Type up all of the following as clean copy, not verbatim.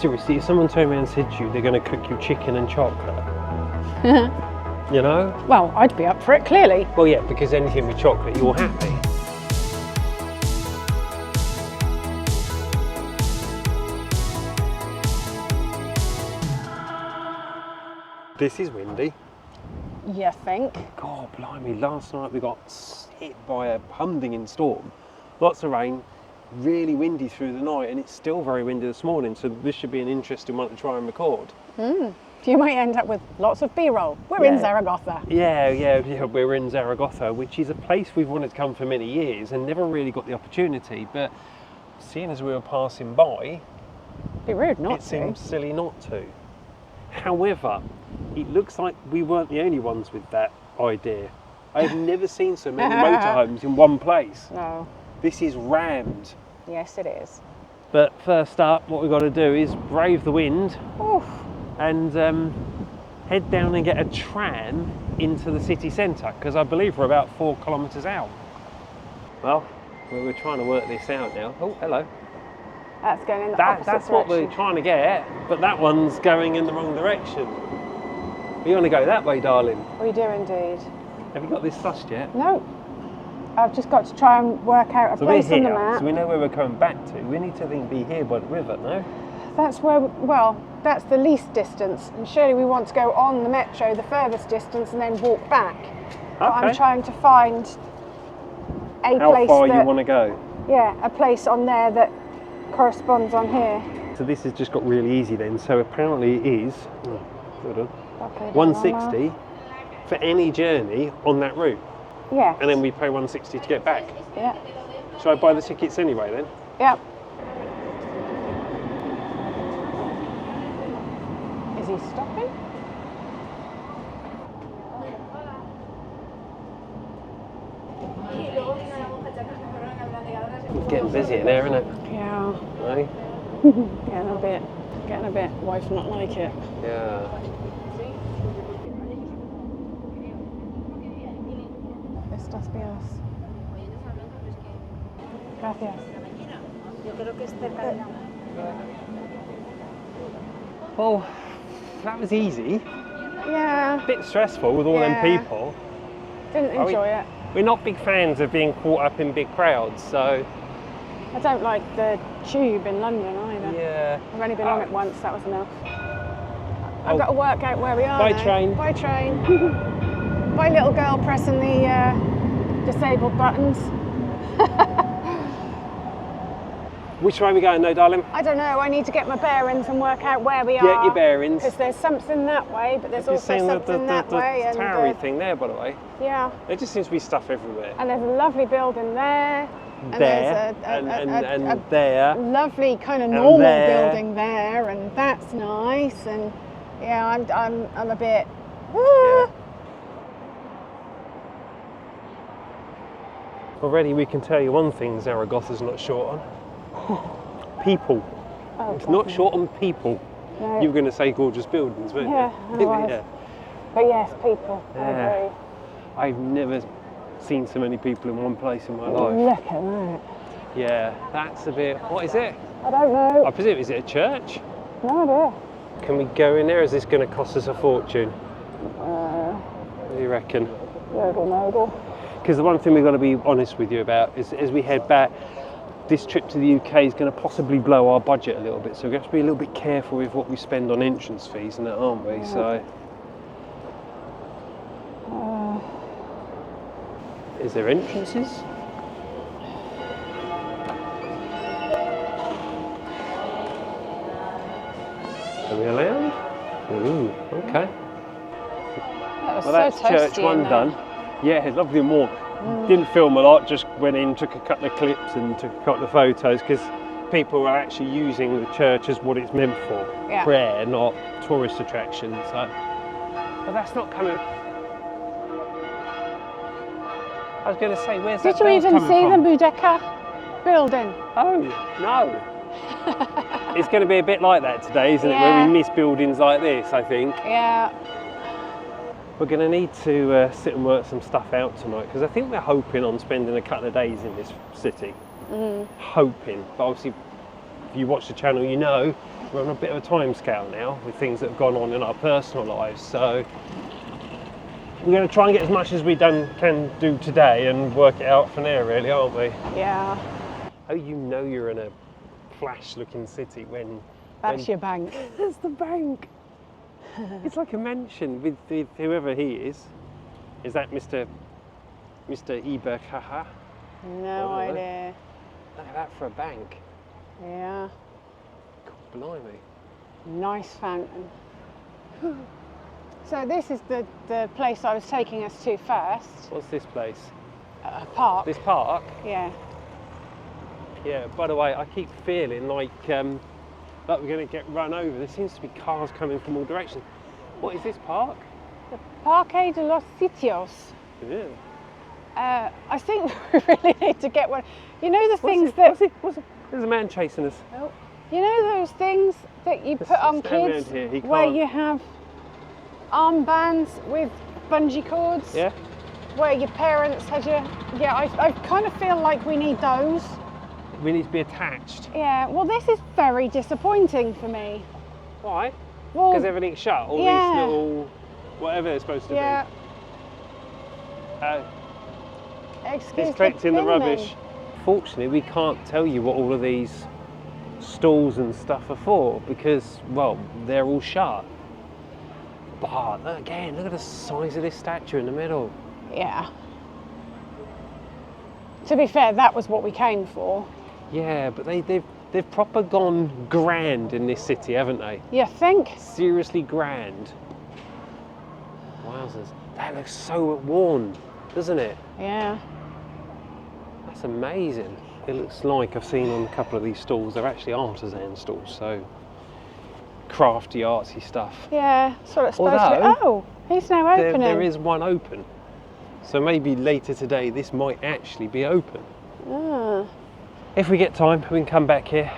seriously, if someone turned around and said to you they're going to cook you chicken and chocolate, you know? Well, I'd be up for it, clearly. Well, yeah, because anything with chocolate, you're happy. This is windy. You think? God, blimey, last night we got hit by a humdinging storm. Lots of rain, really windy through the night, and it's still very windy this morning, so this should be an interesting one to try and record. You might end up with lots of B-roll. We're in Zaragoza. Yeah, we're in Zaragoza, which is a place we've wanted to come for many years and never really got the opportunity, but seeing as we were passing by, Be rude not to. It seems silly not to. However, it looks like we weren't the only ones with that idea. I've never seen so many motorhomes in one place. No. This is rammed. Yes, it is. But first up, what we've got to do is brave the wind Oof. and head down and get a tram into the city centre, because I believe we're about 4 kilometres out. Well, we're trying to work this out now. Oh, hello. That's going in the opposite That's direction. what we're trying to get, but that one's going in the wrong direction. We want to go that way, darling. We do indeed. Have you got this sussed yet? No. I've just got to try and work out a place on the map. So we know where we're coming back to. We need to be here by the river, no? That's where, well, that's the least distance, and surely we want to go on the metro the furthest distance and then walk back. But I'm trying to find a place How far you want to go? Yeah, a place on there that corresponds on here. So this has just got really easy then. So apparently it is 160 for any journey on that route. Yeah. And then we pay 160 to get back. Yeah. Shall I buy the tickets anyway then? Yep. Is he stopping? It's getting busy in there, isn't it? Yeah. Right? Getting a bit wife not like it. Yeah. Estas vías. Gracias. Well, that was easy. Yeah. A bit stressful with all them people. Didn't enjoy it. We're not big fans of being caught up in big crowds, so... I don't like the tube in London either. Yeah. I've only been on it once, that was enough. I've got to work out where we are By now. train. By train. By little girl pressing the disabled buttons. Which way are we going though, darling? I don't know, I need to get my bearings and work out where we are. Get your bearings. Because there's something that way, but there's also something that way. The towery thing there, by the way. Yeah. There just seems to be stuff everywhere. And there's a lovely building there. And there, there's and there. Lovely kind of normal building there, and that's nice. And yeah, I'm a bit. Yeah. Already we can tell you one thing Zaragoza's not short on. People. Oh, it's not short on people. No. You were going to say gorgeous buildings, weren't you? Yeah, I was. Yeah. But yes, people. I agree. I've never seen so many people in one place in my life. Look at that. Yeah, that's a bit... What is it? I don't know. I presume, is it a church? No idea. Can we go in there? Is this going to cost us a fortune? What do you reckon? Yodel model. Because the one thing we've got to be honest with you about is as we head back, this trip to the UK is going to possibly blow our budget a little bit, so we have to be a little bit careful with what we spend on entrance fees and that, aren't we? Yeah. So, is there entrances? Are we allowed? Ooh, okay. That was Well, that's so church toasty one done. Yeah, lovely and warm. Didn't film a lot, just went in, took a couple of clips and took a couple of photos because people are actually using the church as what it's meant for. Yeah. Prayer, not tourist attraction. So, but that's not coming. I was going to say, where's that Did you bell even coming see from? the Mudeka building? Oh, no. It's going to be a bit like that today, isn't it? Where we miss buildings like this, I think. Yeah. We're going to need to sit and work some stuff out tonight because I think we're hoping on spending a couple of days in this city. Hoping. But obviously, if you watch the channel, you know we're on a bit of a time scale now with things that have gone on in our personal lives. So we're going to try and get as much as we can do today and work it out from there, really, aren't we? Yeah. Oh, you know you're in a flash-looking city when... That's your bank. That's the bank. It's like a mansion with whoever he is. Is that Mr. Iberkaha? No idea. Look at that for a bank. Yeah. God, blimey. Nice fountain. So this is the place I was taking us to first. What's this place? A park. This park? Yeah. Yeah, by the way, I keep feeling like we're going to get run over. There seems to be cars coming from all directions. What is this park? The Parque de los Sitios. Yeah. I think we really need to get one. You know the things that... There's a man chasing us. Oh. You know those things that you put on kids where you have armbands with bungee cords? Yeah. Where your parents had your... Yeah, I kind of feel like we need those. We need to be attached. Yeah, well this is very disappointing for me. Why? Well, because everything's shut, all these little... whatever they're supposed to be. Excuse it's collecting the rubbish. Fortunately, we can't tell you what all of these stalls and stuff are for because, well, they're all shut. But again, look at the size of this statue in the middle. Yeah. To be fair, that was what we came for. Yeah, but they've proper gone grand in this city, haven't they? You think? Seriously grand. Wowzers. That looks so worn, doesn't it? Yeah. That's amazing. It looks like I've seen on a couple of these stalls, they're actually artisan stalls, so crafty, artsy stuff. Yeah, sort of supposed to be. Oh, he's now opening. There is one open. So maybe later today this might actually be open. Ah. If we get time, we can come back here.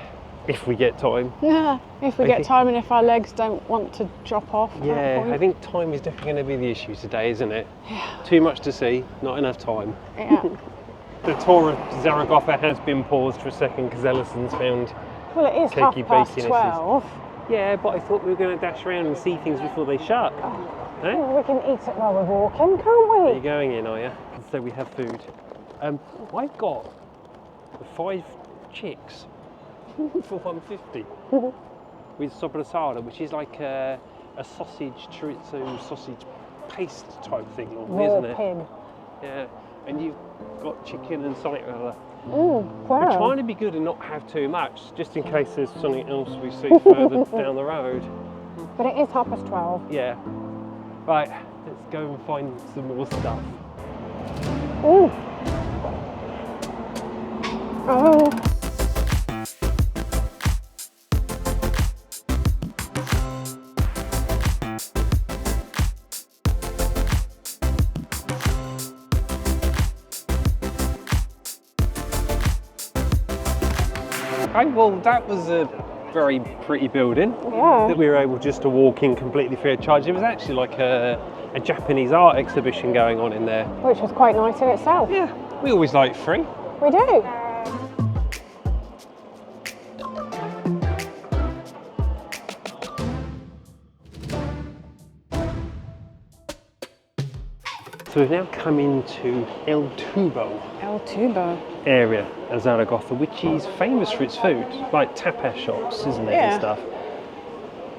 If we get time. Yeah, if we get time and if our legs don't want to drop off. Yeah, I think time is definitely going to be the issue today, isn't it? Yeah. Too much to see, not enough time. Yeah. The tour of Zaragoza has been paused for a second because Alison's found well, it is cakey 12:30. Yeah, but I thought we were going to dash around and see things before they shut. Oh. Eh? Well, we can eat it while we're walking, can't we? Are you going in, are you? So we have food. I've got 5 chicks for $1.50 with soprasada, which is like a sausage chorizo sausage paste type thing, isn't it? Pig. Yeah, and you've got chicken and something or other. Wow. We're trying to be good and not have too much, just in case there's something else we see further down the road. But it is 12:30. Yeah. Right, let's go and find some more stuff. Ooh. Oh. Okay, well that was a very pretty building that we were able just to walk in completely free of charge. It was actually like a Japanese art exhibition going on in there. Which was quite nice in itself. Yeah, we always like free. We do. So we've now come into El Tubo area of Zaragoza, which is famous for its food, like tapas shops, isn't it, and stuff.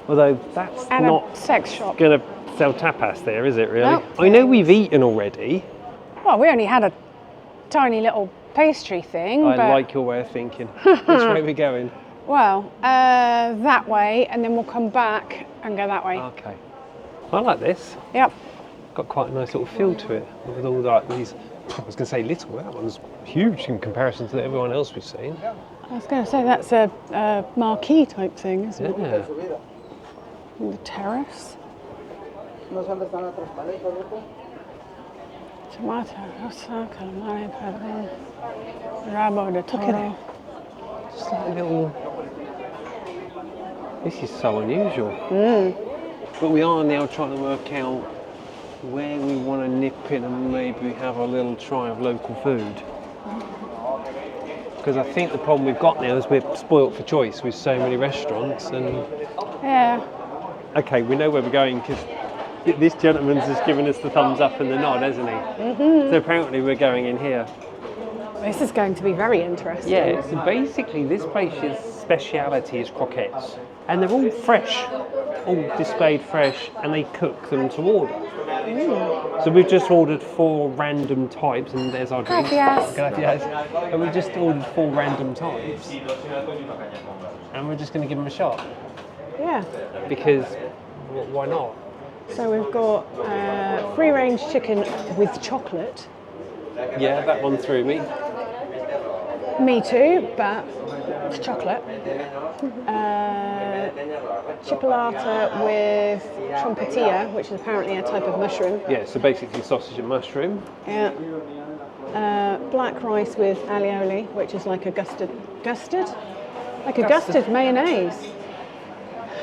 Although that's not a sex shop. Going to sell tapas there, is it really? Nope. I know we've eaten already. Well, we only had a tiny little pastry thing. I like your way of thinking. Which way are we going? Well, that way, and then we'll come back and go that way. Okay. I like this. Yep. Got quite a nice little feel to it with all like these. I was going to say little. That one's huge in comparison to everyone else we've seen. I was going to say that's a marquee type thing, isn't it? Yeah. And the terrace. Tomato, rosa, calamari, pardon, rabo de toro. Just like a little. This is so unusual. But we are now trying to work out where we want to nip in and maybe have a little try of local food. Because I think the problem we've got now is we're spoilt for choice with so many restaurants. And Yeah. okay, we know where we're going because this gentleman's just given us the thumbs up and the nod, hasn't he? Mm-hmm. So apparently we're going in here. This is going to be very interesting. Yeah, so basically this place's speciality is croquettes. And they're all fresh, all displayed fresh, and they cook them to order. So we've just ordered 4 random types, and there's our drink. Gracias. And we've just ordered 4 random types. And we're just going to give them a shot. Yeah. Because, why not? So we've got free-range chicken with chocolate. Yeah, that one threw me. Me too, but it's chocolate. Chipolata with trompetilla, which is apparently a type of mushroom. Yeah, so basically sausage and mushroom. Yeah. Black rice with alioli, which is like a gusted mayonnaise.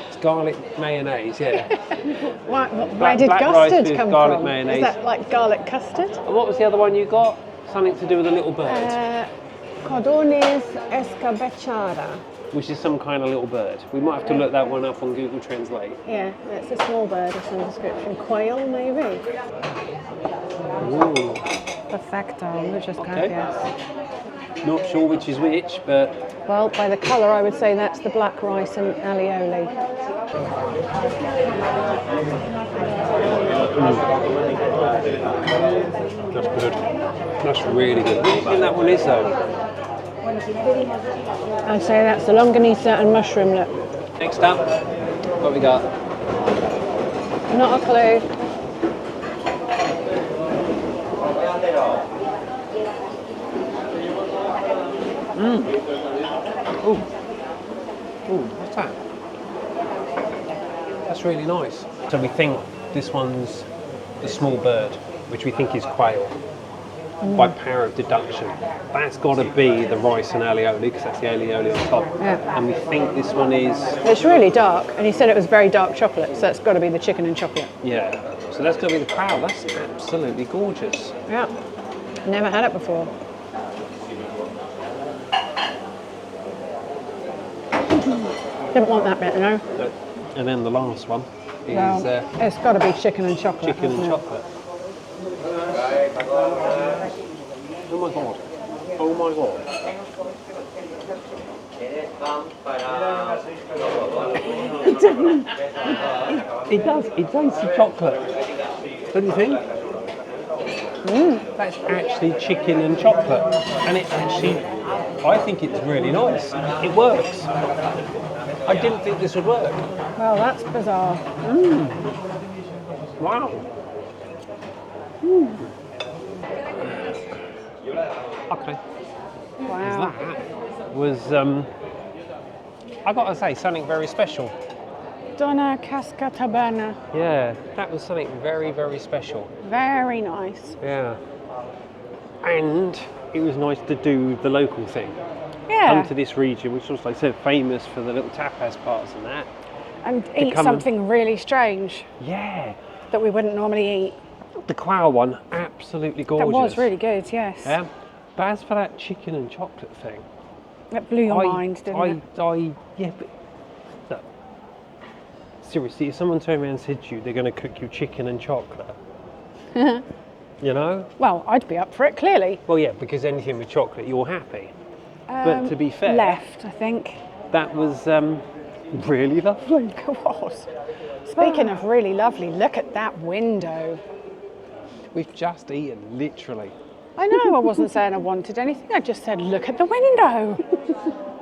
It's garlic mayonnaise, yeah. Where did black rice gusted with come garlic from? mayonnaise. Is that like garlic custard? And what was the other one you got? Something to do with a little bird. Cordones escabechada. Which is some kind of little bird. We might have to look that one up on Google Translate. Yeah, it's a small bird of some description. Quail, maybe? Ooh. Perfecto, muchas Okay. gracias. Not sure which is which, but Well, by the colour, I would say that's the black rice and alioli. that's good. That's really good. What do you think that one is though? I'd say that's the longanisa and mushroom lip. Next up, what we got? Not a clue. Ooh, what's that? That's really nice. So we think this one's the small bird, which we think is quail. By power of deduction. That's got to be the rice and alioli, because that's the alioli on top. Yeah. And we think this one is... It's really dark, and he said it was very dark chocolate, so that's got to be the chicken and chocolate. Yeah. So that's got to be the quail. That's absolutely gorgeous. Yeah. Never had it before. Didn't want that bit, no? And then the last one is Well, it's got to be chicken and chocolate. chicken and hasn't it? chocolate. Oh my god. Oh my god. It does. It tastes of chocolate. Don't you think? That's actually chicken and chocolate. And it actually, I think it's really nice. It works. I didn't think this would work. Well, that's bizarre. Wow. Okay. Wow. That was, I gotta say, something very special. Donna Cascatabana. Yeah, that was something very, very special. Very nice. Yeah. And it was nice to do the local thing. Yeah. Come to this region, which was, like I said, famous for the little tapas parts and that. And eat come something really strange Yeah. that we wouldn't normally eat. The quail one, absolutely gorgeous. That was really good, yes. Yeah. But as for that chicken and chocolate thing, It blew your mind, didn't it? Yeah, but look, seriously, if someone turned around and said to you they're going to cook you chicken and chocolate, you know? Well, I'd be up for it, clearly. Well, yeah, because anything with chocolate, you're happy. But to be fair, Left, I think. that was really lovely. It was. Speaking of really lovely, look at that window. We've just eaten, literally. I know I wasn't saying I wanted anything, I just said look at the window.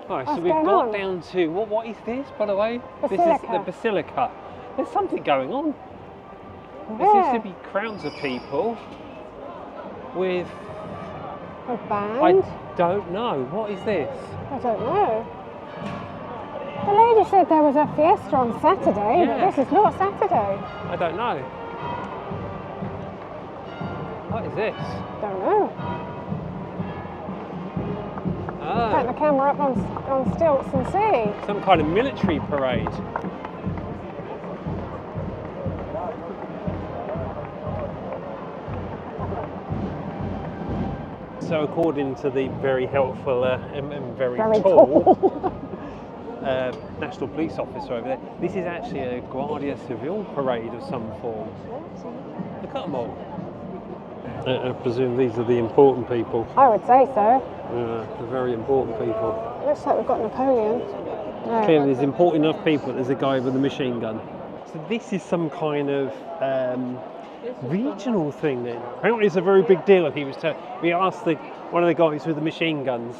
Right, so What's we've going got on? down to, what is this, by the way? This is Basilica. the basilica. There's something going on. There seems to be crowds of people with, A band? I don't know, what is this? I don't know. The lady said there was a fiesta on Saturday, Yeah. but this is not Saturday. I don't know. What is this? Don't know. Put the Oh, camera up on stilts and see. some kind of military parade. So according to the very helpful and very tall National Police officer over there, this is actually a Guardia Civil parade of some form. Look at them all. I presume these are the important people. I would say so. Yeah, the very important people. Looks like we've got Napoleon. No. Clearly there's important enough people, there's a guy with a machine gun. So this is some kind of regional thing then. Apparently it's a very big deal. We asked one of the guys with the machine guns.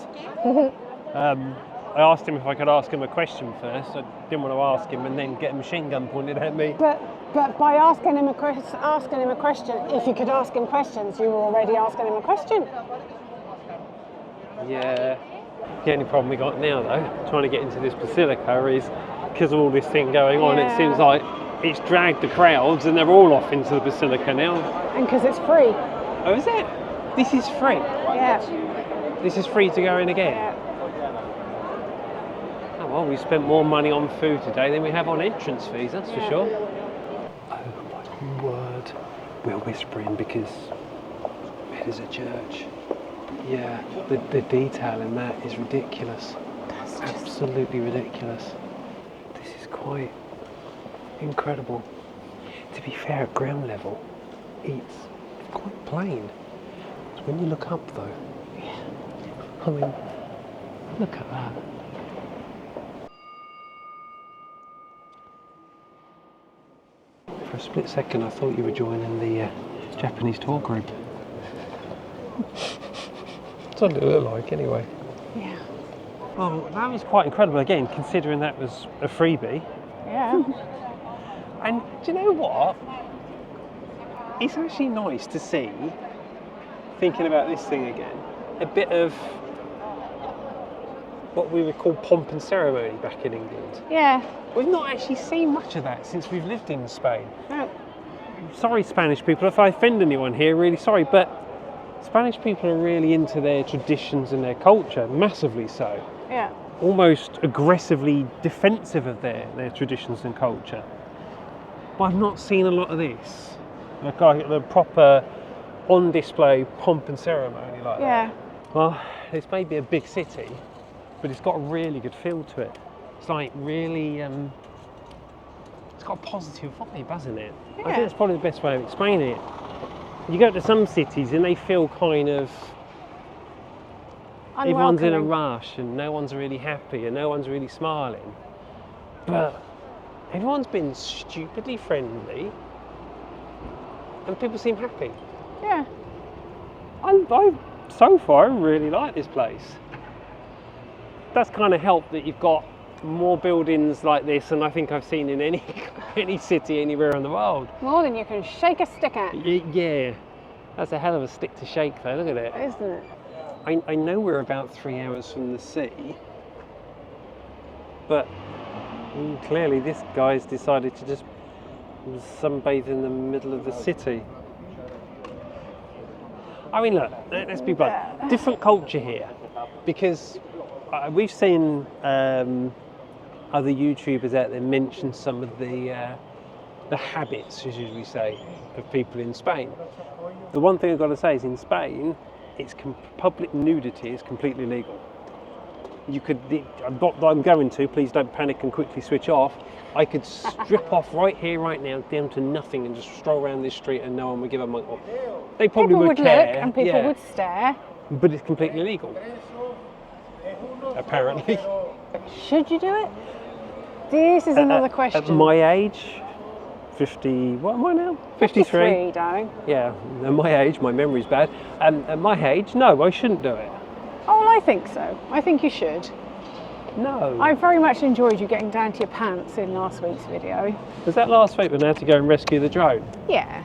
I asked him if I could ask him a question first. I didn't want to ask him and then get a machine gun pointed at me. But by asking him a question, if you could ask him questions, you were already asking him a question. Yeah. The only problem we got now though, trying to get into this basilica, is because of all this thing going on, it seems like it's dragged the crowds and they're all off into the basilica now. And because it's free. Oh, is it? This is free? Yeah. This is free to go in again? Yeah. Oh well, we spent more money on food today than we have on entrance fees, that's for sure. Oh my word. We're whispering because it is a church. Yeah, the detail in that is ridiculous. That's absolutely ridiculous. This is quite incredible. To be fair, at ground level, it's quite plain. It's when you look up though. Yeah. I mean, look at that. For a split second, I thought you were joining the Japanese tour group. That's what it looked like anyway. Yeah. Well, that was quite incredible again, considering that was a freebie. Yeah. And do you know what? It's actually nice to see, thinking about this thing again, a bit of what we would call pomp and ceremony back in England. Yeah. We've not actually seen much of that since we've lived in Spain. No. Sorry, Spanish people, if I offend anyone here, really sorry, but Spanish people are really into their traditions and their culture, massively so. Yeah. Almost aggressively defensive of their traditions and culture. But I've not seen a lot of this. Like the proper on display pomp and ceremony like that. Well, it's maybe a big city, but it's got a really good feel to it. It's like really, it's got a positive vibe, hasn't it? Yeah. I think that's probably the best way of explaining it. You go to some cities and they feel kind of, everyone's in a rush and no one's really happy and no one's really smiling. But everyone's been stupidly friendly and people seem happy. Yeah. I so far really like this place. That's kind of helped that you've got more buildings like this than I think I've seen in any city anywhere in the world. More than you can shake a stick at. Yeah, that's a hell of a stick to shake though, look at it. Isn't it? I know we're about 3 hours from the sea, but clearly this guy's decided to just sunbathe in the middle of the city. I mean, look, let's be blunt. Different culture here, because we've seen other YouTubers out there mention some of the habits, as we say, of people in Spain. The one thing I've got to say is in Spain, public nudity is completely legal. I'm going to, please don't panic and quickly switch off. I could strip off right here, right now, down to nothing and just stroll around this street and no one would give a monk off. They probably would care. Look and people would stare. But it's completely legal. Apparently. Should you do it? This is another question. At my age, 50, what am I now? 53. 53, darling. Yeah, at my age, my memory's bad. At my age, no, I shouldn't do it. Oh, well, I think so. I think you should. No. I very much enjoyed you getting down to your pants in last week's video. Was that last week when I had to go and rescue the drone? Yeah.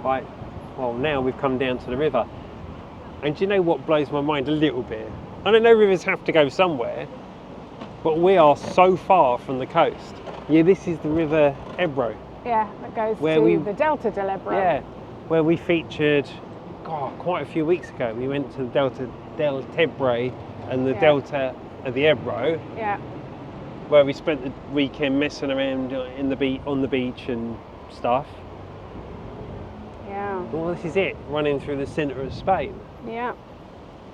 Right, well now we've come down to the river. And do you know what blows my mind a little bit? I don't know, rivers have to go somewhere, but we are so far from the coast. Yeah, this is the river Ebro. Yeah, that goes to the Delta del Ebro. Yeah, where we featured, quite a few weeks ago. We went to the Delta del Tebre and the Delta of the Ebro. Yeah. Where we spent the weekend messing around on the beach and stuff. Yeah. Well, this is it, running through the centre of Spain. Yeah.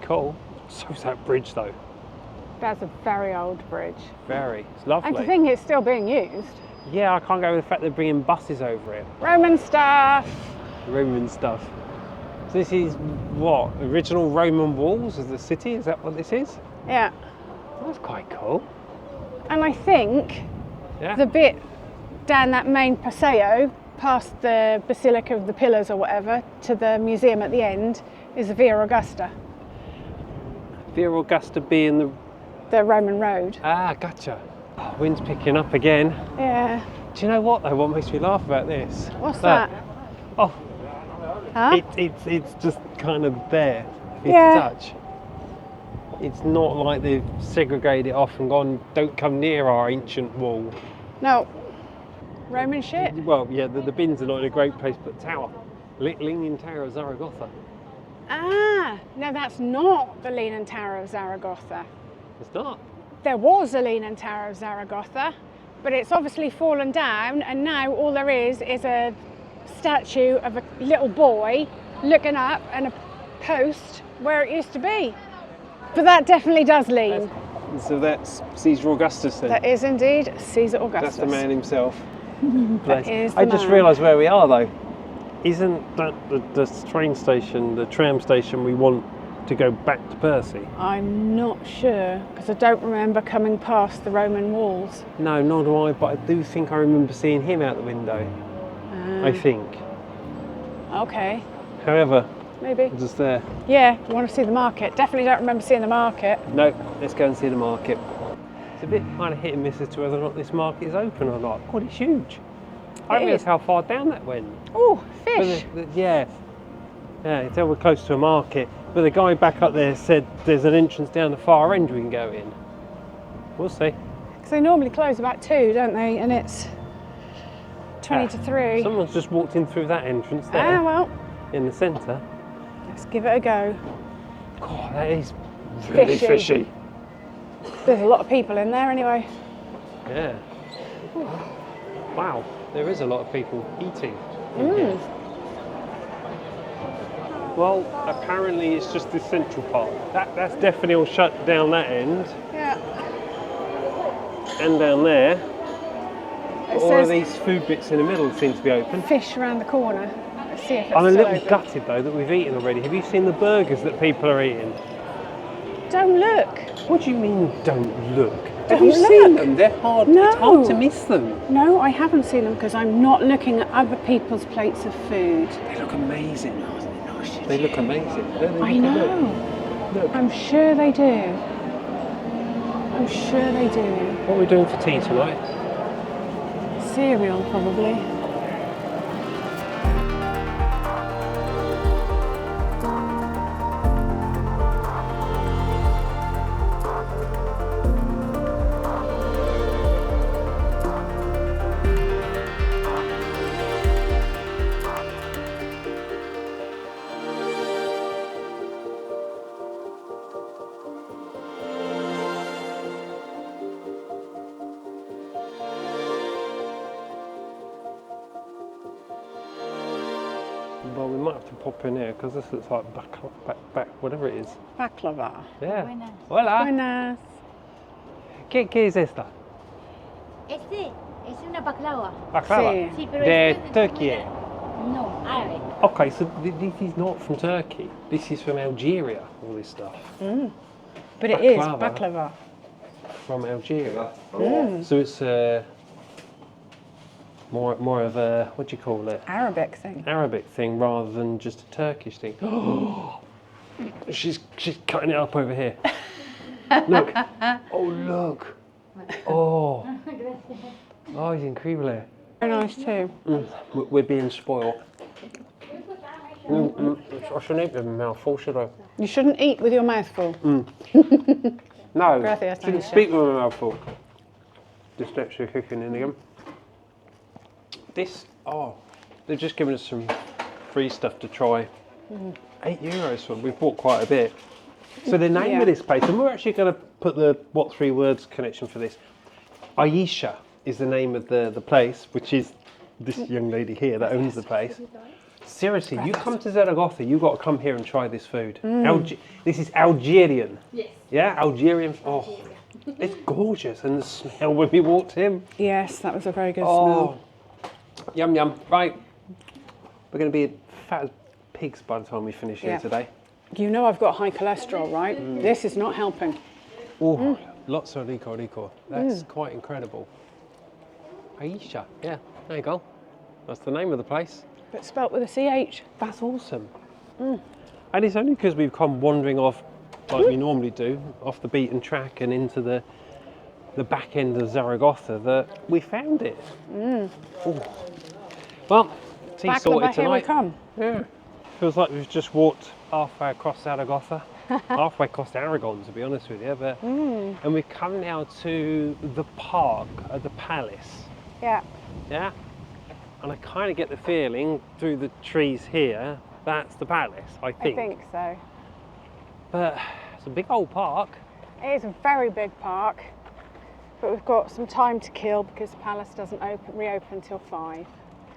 Cool. So's that bridge though. That's a very old bridge. Very. It's lovely. And to think it's still being used. Yeah, I can't go with the fact they're bringing buses over it. Roman stuff. Roman stuff. So this is what? Original Roman walls of the city? Is that what this is? Yeah. That's quite cool. And I think Yeah. the bit down that main Paseo, past the Basilica of the Pillars or whatever, to the museum at the end, is the Via Augusta, Via Augusta being the Roman road. Ah, gotcha. Oh, wind's picking up again. Yeah. Do you know what though? What makes me laugh about this? What's that? Oh, Huh? it's just kind of there. It's Yeah. touch. It's not like they've segregated it off and gone, don't come near our ancient wall. No. Roman shit? Well, yeah, the bins are not in a great place, but tower. Leaning Tower of Zaragoza. Ah, no, that's not the Leaning Tower of Zaragoza. It's not. There was a Leaning Tower of Zaragoza, but it's obviously fallen down, and now all there is a statue of a little boy looking up and a post where it used to be. But that definitely does lean. So that's Caesar Augustus then? That is indeed Caesar Augustus. That's the man himself. That is I the just man. realised where we are though. Isn't that the train station, the tram station we want to go back to Percie? I'm not sure, because I don't remember coming past the Roman walls. No, nor do I, but I do think I remember seeing him out the window. I think. Okay, However, maybe. just there. Yeah, I want to see the market. Definitely don't remember seeing the market. No, let's go and see the market. It's a bit kind of hit and miss as to whether or not this market is open or not. God, it's huge. I don't realise how far down that went. Oh, But fish. yeah, you tell we're close to a market. But the guy back up there said there's an entrance down the far end we can go in. We'll see. Because they normally close about 2, don't they? And it's 20 to 3. Someone's just walked in through that entrance there Ah, well, in the centre. let's give it a go. God, that is really Fishy. fishy. There's a lot of people in there anyway. Yeah. Wow, there is a lot of people eating. Well, apparently it's just the central part. That's definitely all shut down that end Yeah. and down there. It All of says these food bits in the middle seem to be open. fish around the corner. Let's see if it's I'm a still little open. gutted though that we've eaten already. Have you seen the burgers that people are eating? Don't look. What do you mean, don't look? Have Don't you seen look. them? They're hard. No. It's hard to miss them. No, I haven't seen them because I'm not looking at other people's plates of food. They look amazing. They look amazing. Don't they? I know. Look. I'm sure they do. I'm sure they do. What are we doing for tea tonight? Cereal, probably. Well, we might have to pop in here because this looks like back, whatever it is. Baklava. Yeah. Buenas. Hola. Buenas. ¿Qué es esta? Este es una baklava. Baklava. Sí. Sí, pero De este es de Turkey. comida- No, árabe. Okay, so this is not from Turkey. This is from Algeria. All this stuff But it is Baklava. baklava. from Algeria. So it's more of a, what do you call it? Arabic thing. Arabic thing rather than just a Turkish thing. She's cutting it up over here. Look. Oh, look. Oh. Oh, it's incredible. Very nice too. We're being spoiled. I shouldn't eat with my mouth full, should I? You shouldn't eat with your mouth full. No, Gracias, shouldn't Tanisha. speak with my mouth full. Dyslexia kicking in again. This, they've just given us some free stuff to try. €8 for we bought quite a bit. So the name of this place, and we're actually going to put the what 3 words connection for this. Aisha is the name of the place, which is this young lady here that owns the place. Seriously, you come to Zaragoza, you've got to come here and try this food. This is Algerian. Yes. Yeah, Algerian. Oh, it's gorgeous. And the smell when we walked in. Yes, that was a very good Oh, yum, yum. Right. We're going to be fat as pigs by the time we finish here today. You know I've got high cholesterol, right? This is not helping. Oh, lots of rico. That's quite incredible. Aisha. Yeah, there you go. That's the name of the place. But spelt with a CH. That's awesome. And it's only because we've come wandering off, like we normally do, off the beaten track and into the back end of Zaragoza that we found it. Ooh. Well, tea Back sorted here we tonight. come. Yeah. Feels like we've just walked halfway across Zaragoza, halfway across Aragon, to be honest with you. But and we've come now to the park, the palace. Yeah. Yeah. And I kind of get the feeling through the trees here, that's the palace, I think. I think so. But it's a big old park. It is a very big park, but we've got some time to kill because the palace doesn't reopen until 5.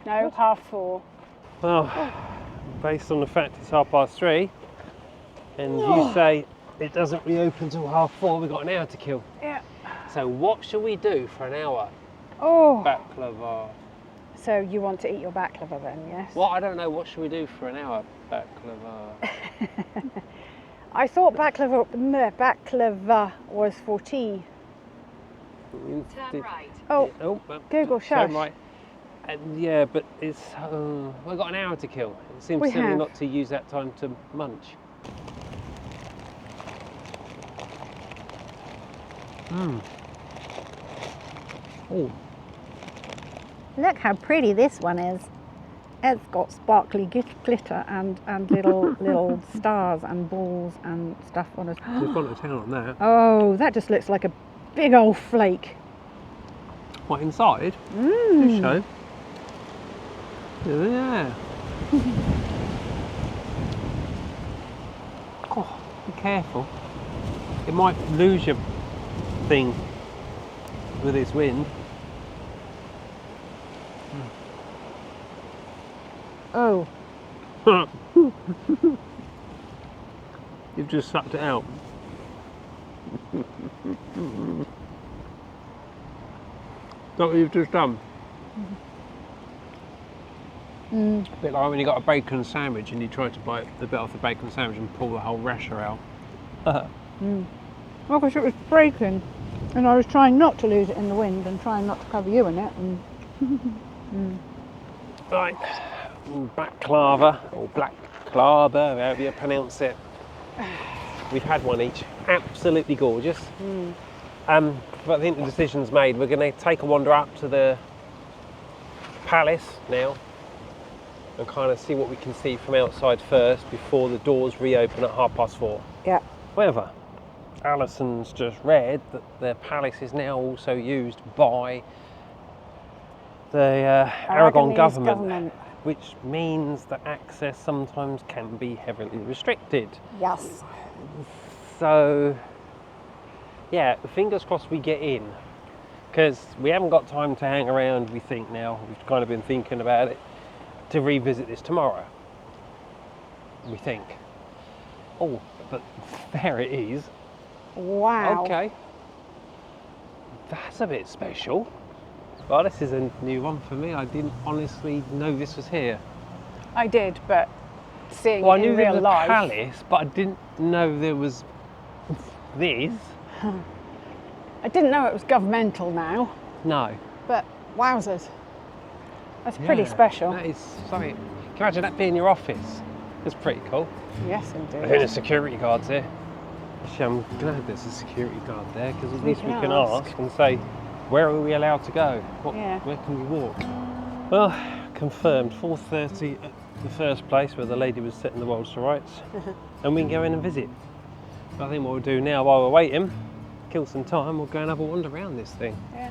No, 4:30. Well, based on the fact it's 3:30, and you say it doesn't reopen until 4:30, we've got an hour to kill. Yeah. So what shall we do for an hour? Oh. Baklava. So you want to eat your baklava then, yes? Well, I don't know. What should we do for an hour? Baklava. I thought baklava was for tea. Turn right. Oh, well, Google turn shush. right. Yeah, but it's we've got an hour to kill. It seems We silly have. not to use that time to munch. Oh, Look how pretty this one is. It's got sparkly glitter and little stars and balls and stuff on it. we've gone to town on that. Oh, that just looks like a big old flake. What, inside? To show. Yeah. Oh, be careful. It might lose your thing with this wind. Oh, You've just sucked it out. Is that what you've just done? A bit like when you got a bacon sandwich and you try to bite the bit off the bacon sandwich and pull the whole rasher out. well, because it was breaking, and I was trying not to lose it in the wind and trying not to cover you in it. And Right, baklava, or black clava, however you pronounce it. We've had one each, absolutely gorgeous. But I think the decision's made. We're going to take a wander up to the palace now and kind of see what we can see from outside first before the doors reopen at 4:30. yeah, However, Alison's just read that the palace is now also used by the Aragon Aragonese government, which means that access sometimes can be heavily restricted. yes. So, yeah, fingers crossed we get in, because we haven't got time to hang around, we think now. We've kind of been thinking about it, to revisit this tomorrow, we think. Oh, but there it is. Wow. Okay. That's a bit special. Well, this is a new one for me. I didn't honestly know this was here. I did, but seeing Well, I it knew in there real was a life. palace, but I didn't know there was this. I didn't know it was governmental now, No. but wowzers. That's pretty Yeah, special. That is something. Can you imagine that being your office? That's pretty cool. Yes, I think indeed. there's security guards here. Actually, I'm glad there's a security guard there, because at We least we can can ask. ask and say, where are we allowed to go? Yeah. Where can we walk? Well, confirmed, 4:30 at the first place where the lady was setting the world to rights, and we can go in and visit. But I think what we'll do now, while we're waiting, kill some time, we'll go and have a wander around this thing. Yeah.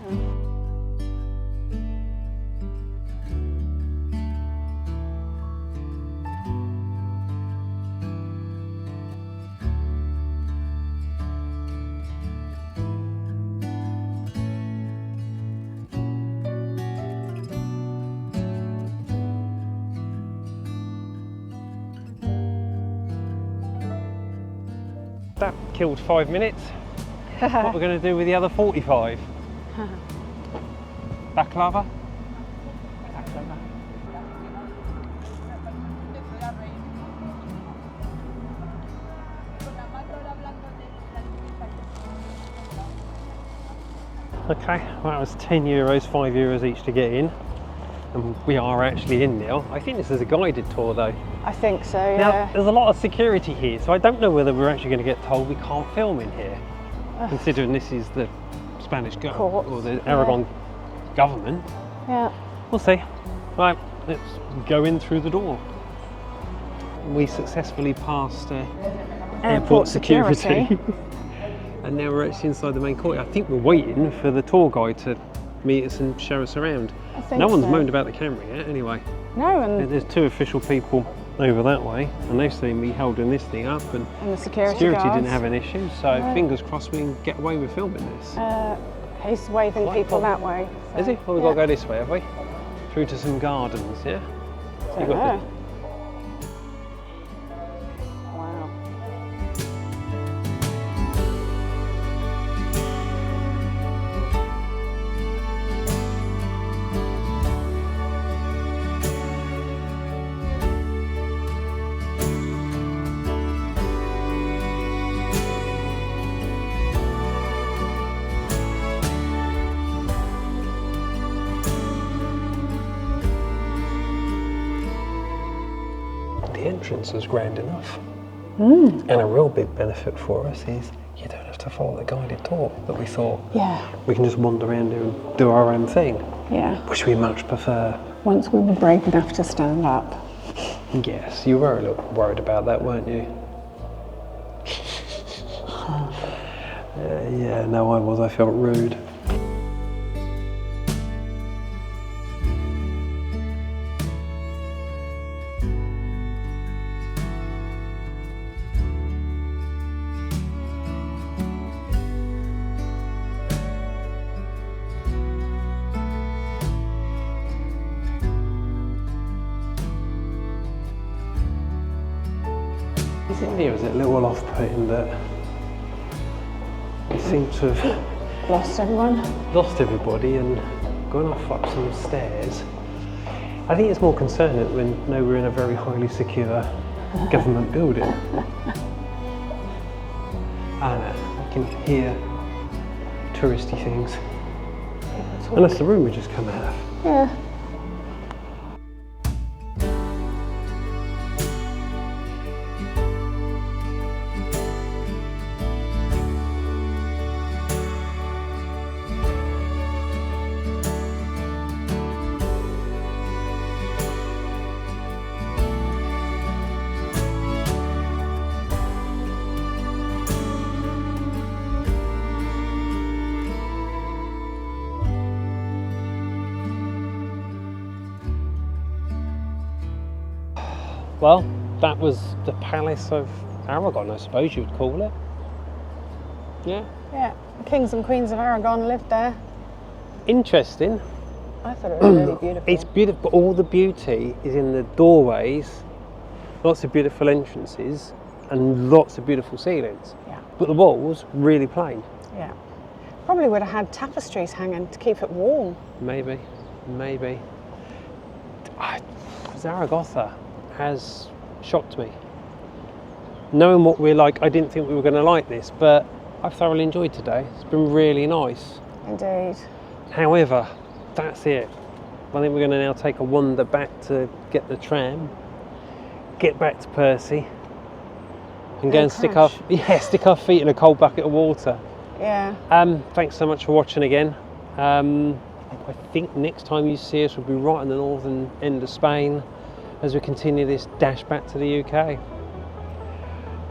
that killed 5 minutes. What we're going to do with the other 45? Baklava? Baklava. Okay, well, that was €10, €5 each to get in. And we are actually in now. I think this is a guided tour though. I think so, Now, yeah. there's a lot of security here, so I don't know whether we're actually going to get told we can't film in here. Considering this is the Spanish government, or the Aragon government. Yeah. We'll see. Right, let's go in through the door. We successfully passed airport security. And now we're actually inside the main court. I think we're waiting for the tour guide to meet us and show us around. I think No one's so. moaned about the camera yet, anyway. No, and There's 2 official people over that way, and they've seen me holding this thing up, and the security didn't guards. have an issue, so No. fingers crossed we can get away with filming this. He's waving people that way. So, Is he? Well, we've got to go this way, have we? Through to some gardens, yeah? So you got Wow. The entrance is grand enough. And a real big benefit for us is you don't have to follow the guided tour that we thought. Yeah, We can just wander around here and do our own thing, yeah. which we much prefer. Once we were brave enough to stand up. Yes, you were a little worried about that, weren't you? Yeah, no, I was. I felt rude. Isn't it a little off-putting that we seem to have Lost everyone. lost everybody and gone off up some stairs? I think it's more concerning that we know we're in a very highly secure government building. I know, I can hear touristy things. And that's the room we just come out of. Yeah. Well, that was the Palace of Aragon, I suppose you would call it. Yeah. Yeah. The kings and queens of Aragon lived there. Interesting. I thought it was really beautiful. It's beautiful, but all the beauty is in the doorways, lots of beautiful entrances, and lots of beautiful ceilings. Yeah. But the walls, really plain. Yeah. Probably would have had tapestries hanging to keep it warm. Maybe. Zaragoza has shocked me. Knowing what we're like, I didn't think we were going to like this, but I've thoroughly enjoyed today. It's been really nice. Indeed. However, that's it. I think we're going to now take a wander back to get the tram, get back to Percie, and go and stick our feet in a cold bucket of water. Yeah. Thanks so much for watching again. I think next time you see us will be right on the northern end of Spain as we continue this dash back to the UK.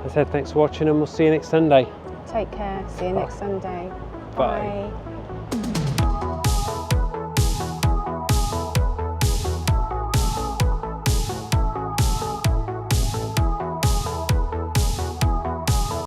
As I said, thanks for watching, and we'll see you next Sunday. Take care. See you next Sunday. Bye. Bye.